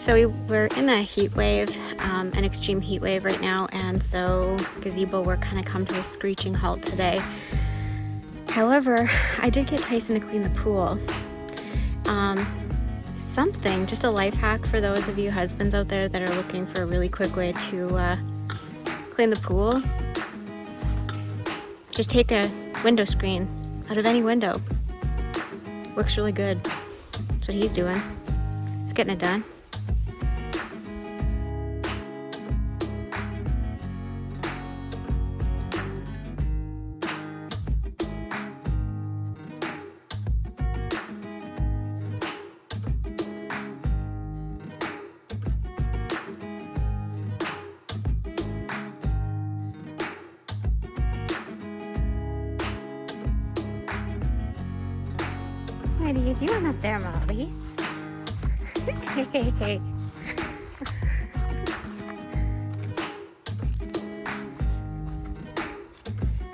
So we're in a heat wave, an extreme heat wave right now, and so Gazebo, we're kind of come to a screeching halt today. However, I did get Tyson to clean the pool. Just a life hack for those of you husbands out there that are looking for a really quick way to clean the pool. Just take a window screen out of any window. Works really good. That's what he's doing. He's getting it done. What are you doing up there, Molly? Hey.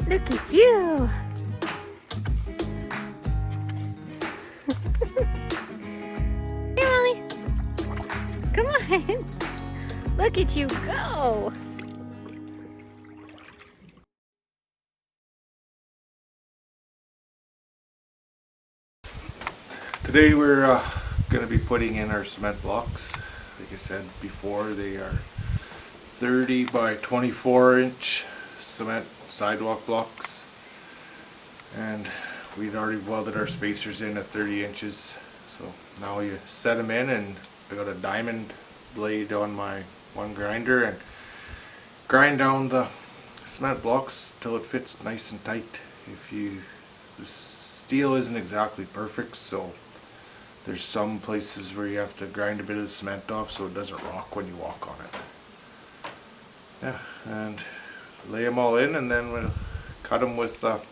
Look at you. Hey, Molly. Come on. Look at you go. Today we're going to be putting in our cement blocks. Like I said before, they are 30 by 24 inch cement sidewalk blocks, and we'd already welded our spacers in at 30 inches. So now you set them in, and I got a diamond blade on my one grinder and grind down the cement blocks till it fits nice and tight. The steel isn't exactly perfect, so there's some places where you have to grind a bit of the cement off so it doesn't rock when you walk on it. Yeah, and lay them all in, and then we'll cut them with got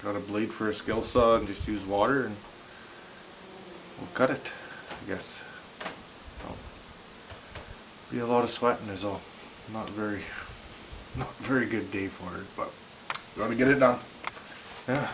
a blade for a skill saw, and just use water and we'll cut it, I guess. So, be a lot of sweating is all. Not very good day for it, but gotta get it done. Yeah.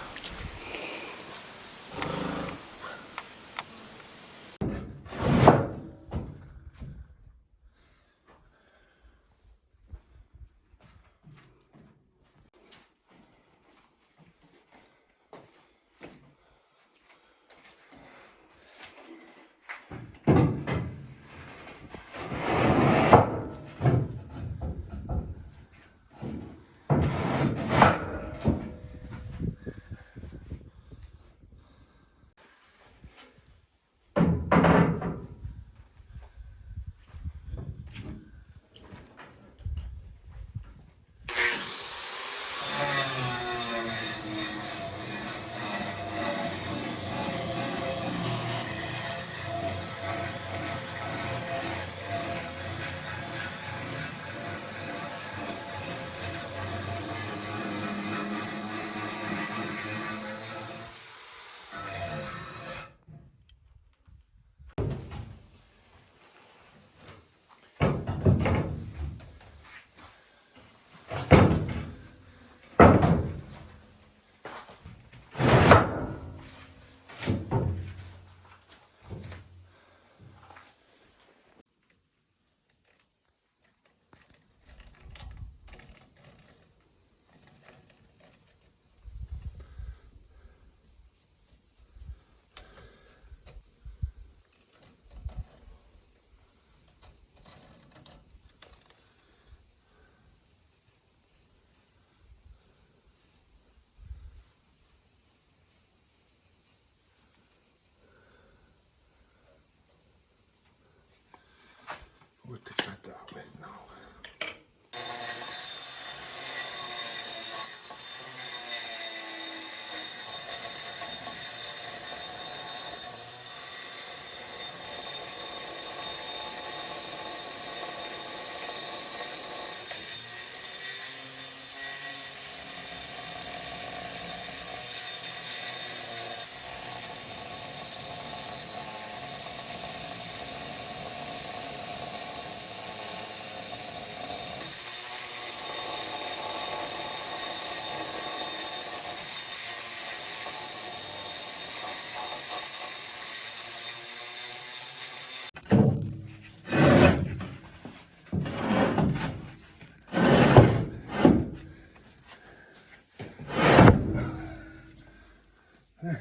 Okay.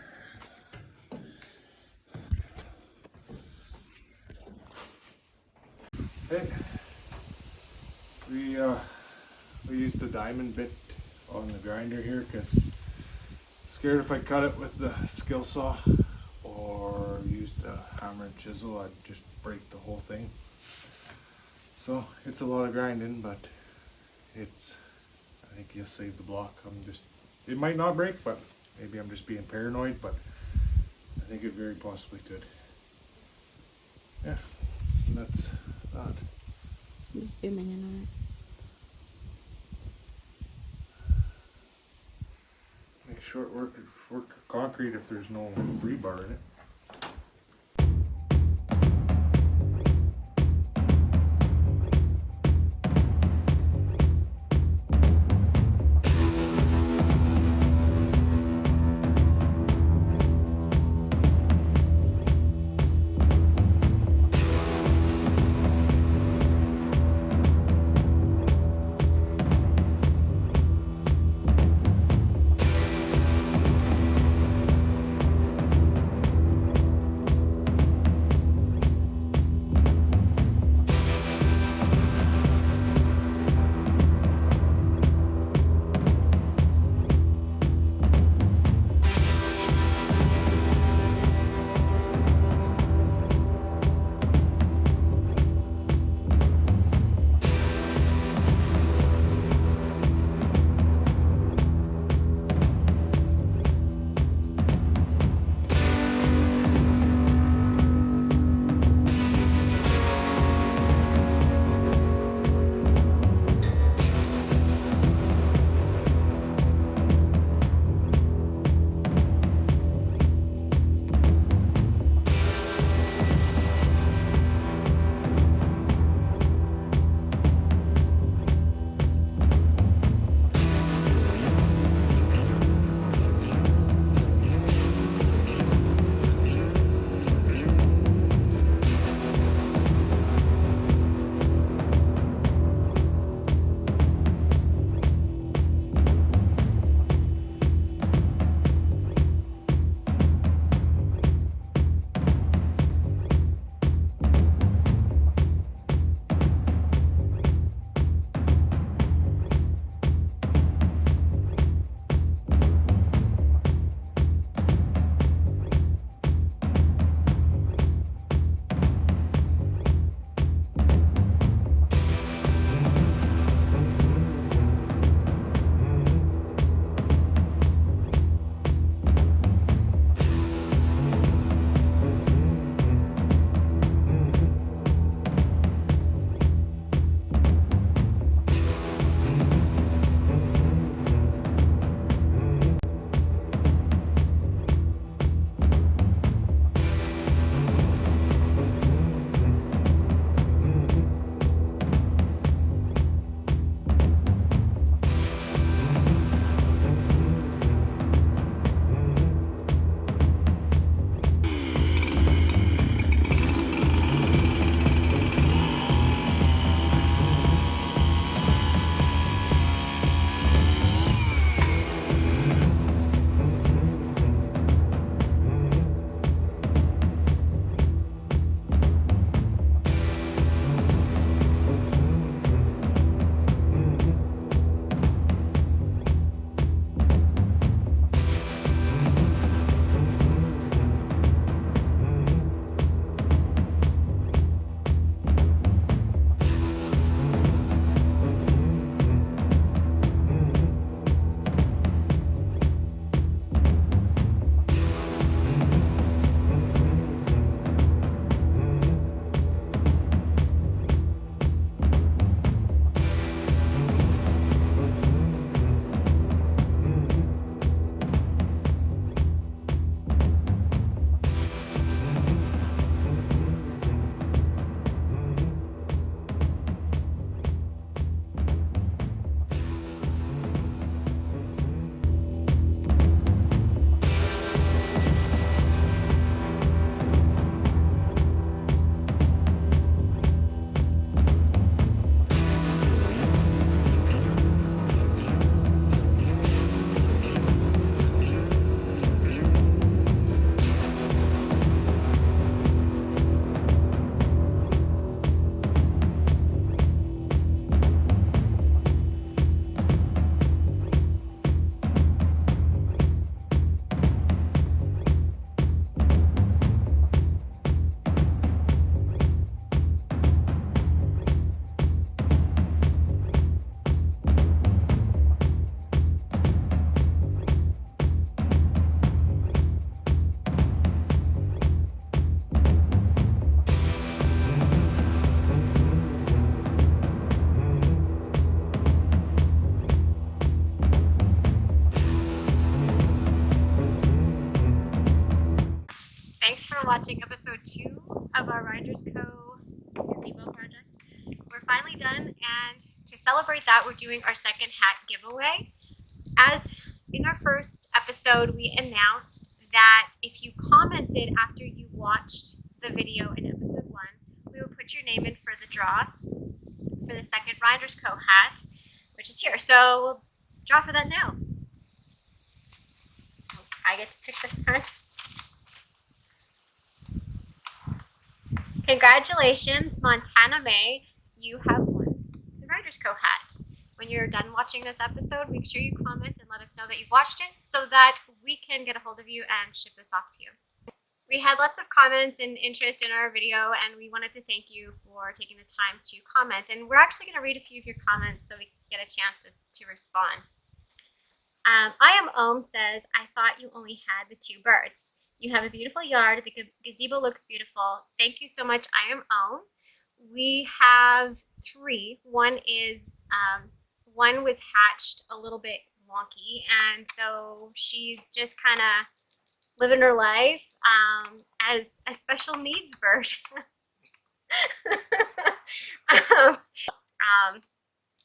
We used the diamond bit on the grinder here because scared if I cut it with the skill saw or used a hammer and chisel, I'd just break the whole thing. So it's a lot of grinding, but I think you'll save the block. It might not break, but maybe I'm just being paranoid, but I think it very possibly could. Yeah, and that's that. I'm just zooming in on it. Make short work of concrete if there's no rebar in it. Thanks for watching episode 2 of our ReindersCo Gazebo project. We're finally done, and to celebrate that, we're doing our second hat giveaway. As in our first episode, we announced that if you commented after you watched the video in episode 1, we would put your name in for the draw for the second ReindersCo hat, which is here. So we'll draw for that now. I get to pick this time. Congratulations, Montana May. You have won the ReindersCo hat. When you're done watching this episode, make sure you comment and let us know that you've watched it so that we can get a hold of you and ship this off to you. We had lots of comments and interest in our video, and we wanted to thank you for taking the time to comment. And we're actually going to read a few of your comments so we can get a chance to respond. I am Ohm says, I thought you only had the 2 birds. You have a beautiful yard. The gazebo looks beautiful. Thank you so much. I am Ohm. We have 3. One was hatched a little bit wonky, and so she's just kind of living her life as a special needs bird.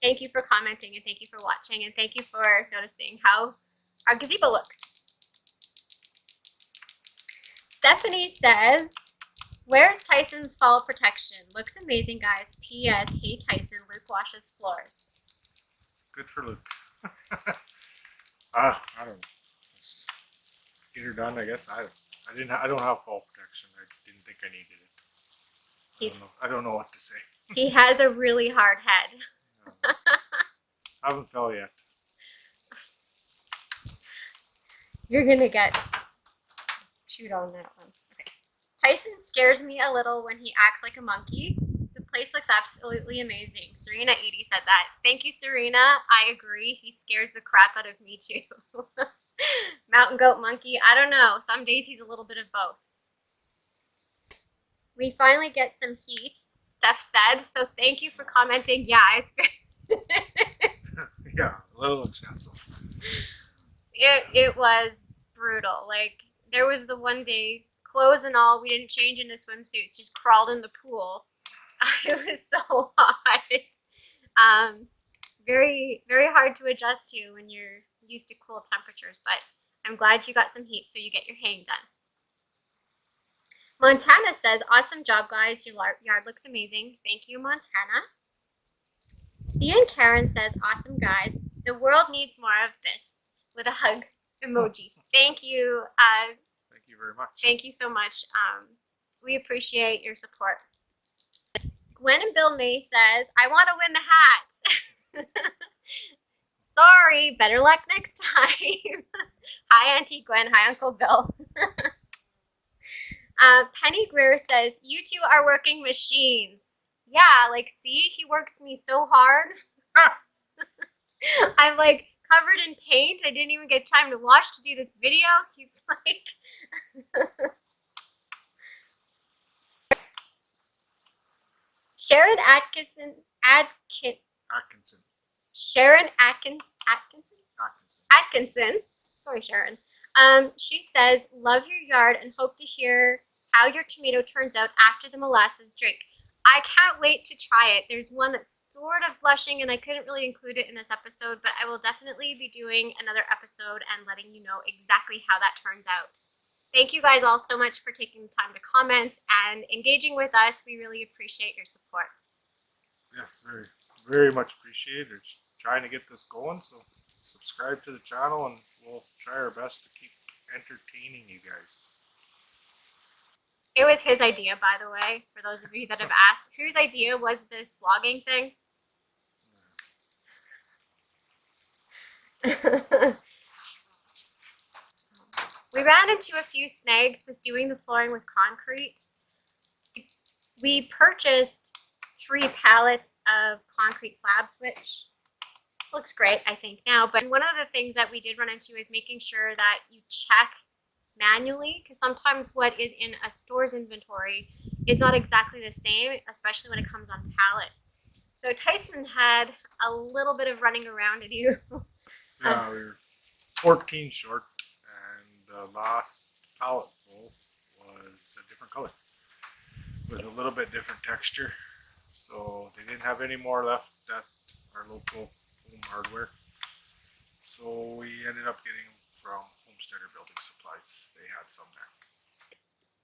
Thank you for commenting, and thank you for watching, and thank you for noticing how our gazebo looks. Stephanie says, where's Tyson's fall protection? Looks amazing, guys. P.S. Hey, Tyson, Luke washes floors. Good for Luke. I don't know. Get her done, I guess. I don't have fall protection. I didn't think I needed it. I don't know what to say. He has a really hard head. I haven't fell yet. You're gonna get chewed on that one. Okay. Tyson scares me a little when he acts like a monkey. The place looks absolutely amazing. Serena Edie said that. Thank you, Serena. I agree. He scares the crap out of me too. Mountain goat monkey. I don't know. Some days he's a little bit of both. We finally get some heat, Steph said. So thank you for commenting. Yeah, it's great. Yeah, a little excessive. It was brutal. Like, there was the one day, clothes and all, we didn't change into swimsuits, just crawled in the pool. It was so hot. Very, very hard to adjust to when you're used to cool temperatures, but I'm glad you got some heat so you get your haying done. Montana says, awesome job, guys. Your yard looks amazing. Thank you, Montana. Cian Karen says, awesome, guys. The world needs more of this. With a hug emoji. Thank you. Thank you very much. Thank you so much. We appreciate your support. Gwen and Bill May says, I want to win the hat. Sorry, better luck next time. Hi, Auntie Gwen. Hi, Uncle Bill. Penny Greer says, you 2 are working machines. Yeah, like, see, he works me so hard. I'm like covered in paint. I didn't even get time to wash to do this video. He's like... Sharon Atkinson. Sharon Atkinson. Sorry, Sharon. She says, love your yard and hope to hear how your tomato turns out after the molasses drink. I can't wait to try it. There's one that's sort of blushing, and I couldn't really include it in this episode, but I will definitely be doing another episode and letting you know exactly how that turns out. Thank you guys all so much for taking the time to comment and engaging with us. We really appreciate your support. Yes, very, very much appreciated. We're trying to get this going, so subscribe to the channel and we'll try our best to keep entertaining you guys. It was his idea, by the way, for those of you that have asked. Whose idea was this vlogging thing? We ran into a few snags with doing the flooring with concrete. We purchased 3 pallets of concrete slabs, which looks great, I think, now. But one of the things that we did run into is making sure that you check manually, because sometimes what is in a store's inventory is not exactly the same, especially when it comes on pallets. So Tyson had a little bit of running around to do. Yeah, we were 14 short, and the last pallet full was texture. So they didn't have any more left at our local home hardware. So we ended up getting them from Homesteader Building Supplies. They had some there.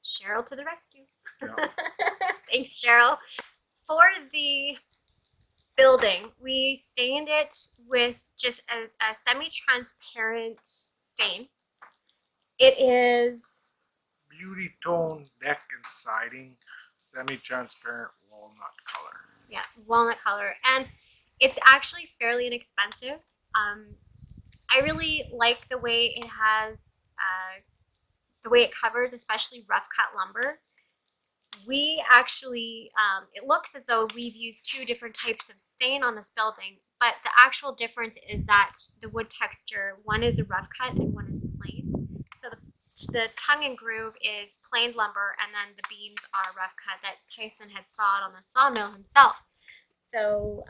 Cheryl to the rescue. Yeah. Thanks, Cheryl. For the building, we stained it with just a semi-transparent stain. It is Beauti-tone deck and siding, semi-transparent walnut color. yeah, walnut color, and it's actually fairly inexpensive. I really like the way it has, the way it covers, especially rough cut lumber. We actually, it looks as though we've used two different types of stain on this building, but the actual difference is that the wood texture, one is a rough cut and one is plain. So the tongue and groove is planed lumber, and then the beams are rough cut that Tyson had sawed on the sawmill himself. So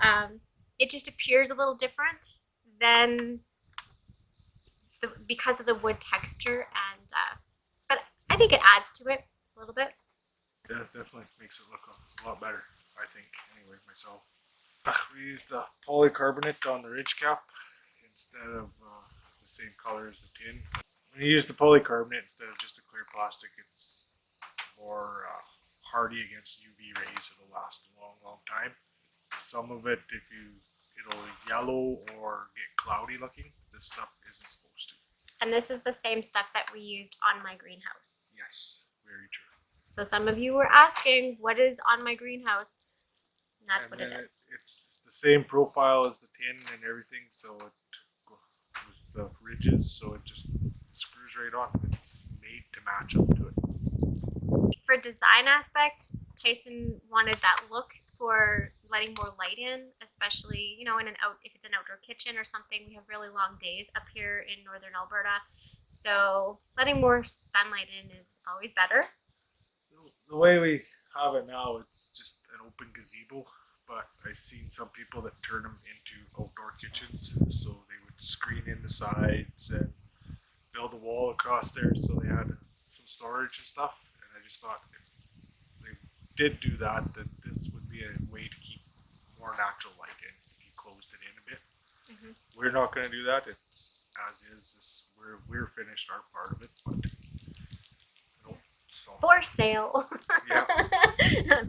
it just appears a little different than because of the wood texture, and but I think it adds to it a little bit. Yeah, definitely makes it look a lot better, I think, anyway, myself. We used the polycarbonate on the ridge cap instead of the same color as the tin. When you use the polycarbonate instead of just a clear plastic, it's more hardy against UV rays. It'll last a long, long time. Some of it, it'll yellow or get cloudy looking. This stuff isn't supposed to. And this is the same stuff that we used on my greenhouse. Yes, very true. So some of you were asking, what is on my greenhouse? And that's what it is. It's the same profile as the tin and everything, so it with the ridges, so it just screws right on. It's made to match up to it. For design aspect, Tyson wanted that look for letting more light in, especially, you know, if it's an outdoor kitchen or something. We have really long days up here in northern Alberta, so letting more sunlight in is always better. The way we have it now, it's just an open gazebo, but I've seen some people that turn them into outdoor kitchens, so they would screen in the sides and build a wall across there so they had some storage and stuff. And I just thought if they did do that, then this would be a way to keep more natural light in if you closed it in a bit. Mm-hmm. We're not going to do that. It's as is. We're finished our part of it, but so. For sale. Yeah.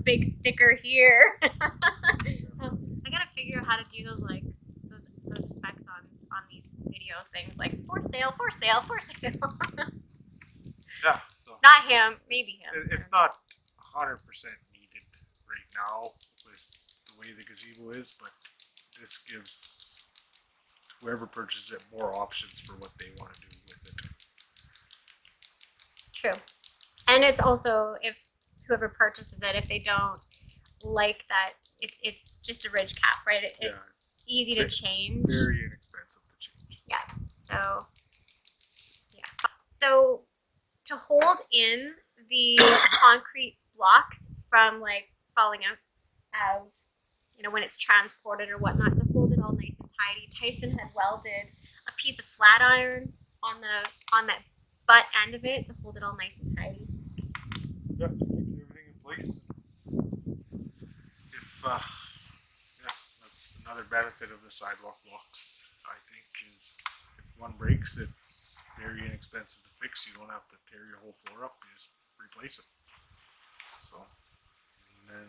Big sticker here. I gotta figure out how to do those effects on these video things, like for sale, for sale, for sale. Yeah. So not him, maybe him. It's not 100% needed right now with the way the gazebo is, but this gives whoever purchases it more options for what they want to do with it. True. And it's also, if whoever purchases it, if they don't like that, it's just a ridge cap, right? It's easy to change. Very inexpensive to change. Yeah. So, yeah. So to hold in the concrete blocks from like falling out of, you know, when it's transported or whatnot, to hold it all nice and tidy, Tyson had welded a piece of flat iron on that butt end of it to hold it all nice and tidy. Yeah, just keeps everything in place. That's another benefit of the sidewalk blocks, I think, is if one breaks, it's very inexpensive to fix. You don't have to tear your whole floor up, you just replace it. So, and then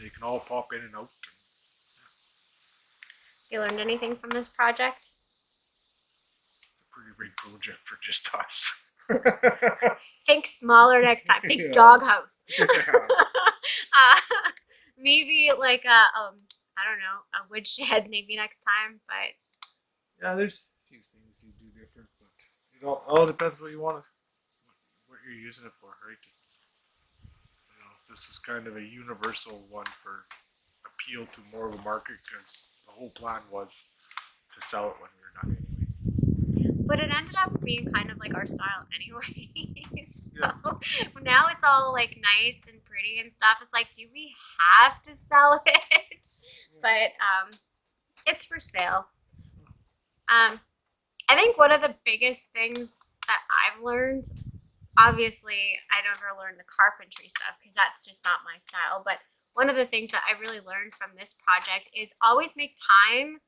they can all pop in and out. You learned anything from this project? It's a pretty big project for just us. Think smaller next time. Think Yeah. doghouse. Yeah. Maybe like I don't know, a woodshed maybe next time. But yeah, there's a few things you do different, but it all depends what you want to, what you're using it for, right? It's, you know, this was kind of a universal one for appeal to more of a market because the whole plan was to sell it when we were done anyway. But it ended up being kind of like our style anyway. So Yeah. now it's all like nice and pretty and stuff. It's like, do we have to sell it? Yeah. But it's for sale. I think one of the biggest things that I've learned, obviously I never learned the carpentry stuff because that's just not my style, but one of the things that I really learned from this project is always make time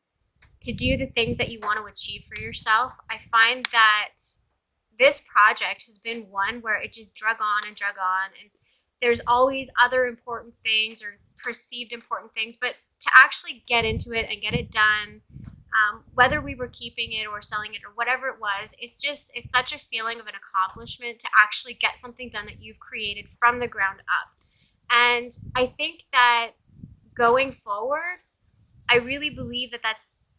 to do the things that you want to achieve for yourself. I find that this project has been one where it just drug on, and there's always other important things or perceived important things, but to actually get into it and get it done, whether we were keeping it or selling it or whatever it was, it's such a feeling of an accomplishment to actually get something done that you've created from the ground up. And I think that going forward, I really believe that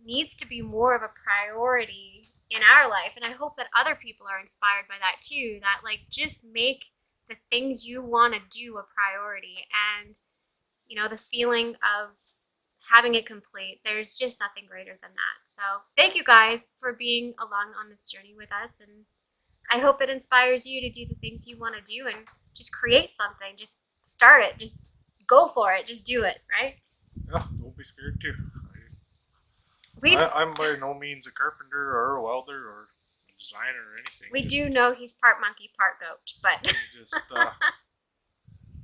needs to be more of a priority in our life. And I hope that other people are inspired by that too, that like just make the things you want to do a priority. And, you know, the feeling of having it complete, there's just nothing greater than that. So thank you guys for being along on this journey with us. And I hope it inspires you to do the things you want to do and just create something. Just start it. Just go for it. Just do it, right? Yeah, don't be scared to. We I'm by no means a carpenter or a welder or a designer or anything. We do know he's part monkey, part goat, but just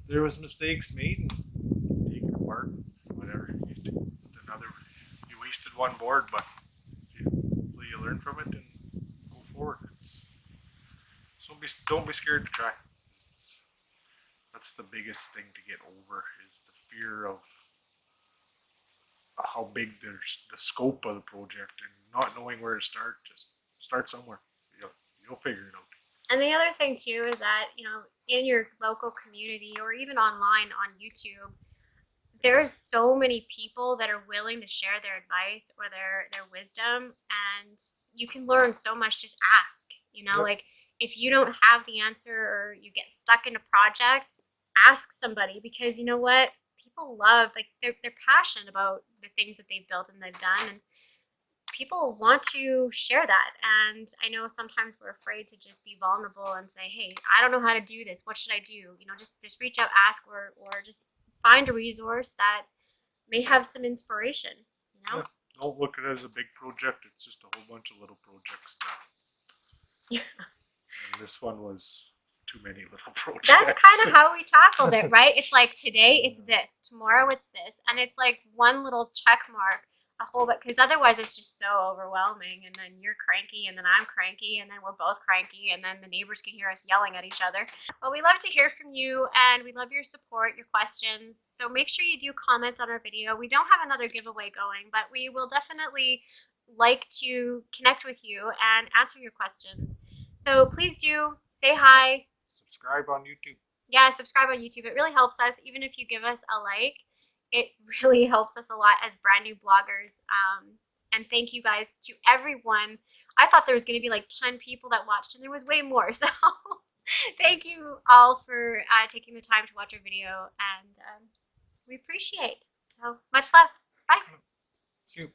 there was mistakes made and taken apart, whatever. You wasted one board, but hopefully you learn from it and go forward. So don't be scared to try. That's the biggest thing to get over, is the fear of how big the scope of the project and not knowing where to start. Just start somewhere. You'll figure it out. And the other thing too is that, you know, in your local community or even online on YouTube, there's so many people that are willing to share their advice or their wisdom, and you can learn so much. Just ask, you know, Yep. like if you don't have the answer or you get stuck in a project, ask somebody, because you know what? People love, like they're passionate about the things that they've built and they've done, and people want to share that. And I know sometimes we're afraid to just be vulnerable and say, hey, I don't know how to do this, what should I do? You know, just reach out, ask, or just find a resource that may have some inspiration, you know? Yeah. Don't look at it as a big project. It's just a whole bunch of little projects now. Yeah. And this one was too many little projects. That's kind of how we tackled it, right? It's like today it's this, tomorrow it's this, and it's like one little check mark, a whole bit, because otherwise it's just so overwhelming, and then you're cranky, and then I'm cranky, and then we're both cranky, and then the neighbors can hear us yelling at each other. But we love to hear from you, and we love your support, your questions, so make sure you do comment on our video. We don't have another giveaway going, but we will definitely like to connect with you and answer your questions. So please do say hi. Subscribe on YouTube. Yeah, subscribe on YouTube. It really helps us. Even if you give us a like, it really helps us a lot as brand new bloggers. And thank you guys to everyone. I thought there was going to be like 10 people that watched, and there was way more. So thank you all for taking the time to watch our video, and we appreciate. So much love. Bye. See you.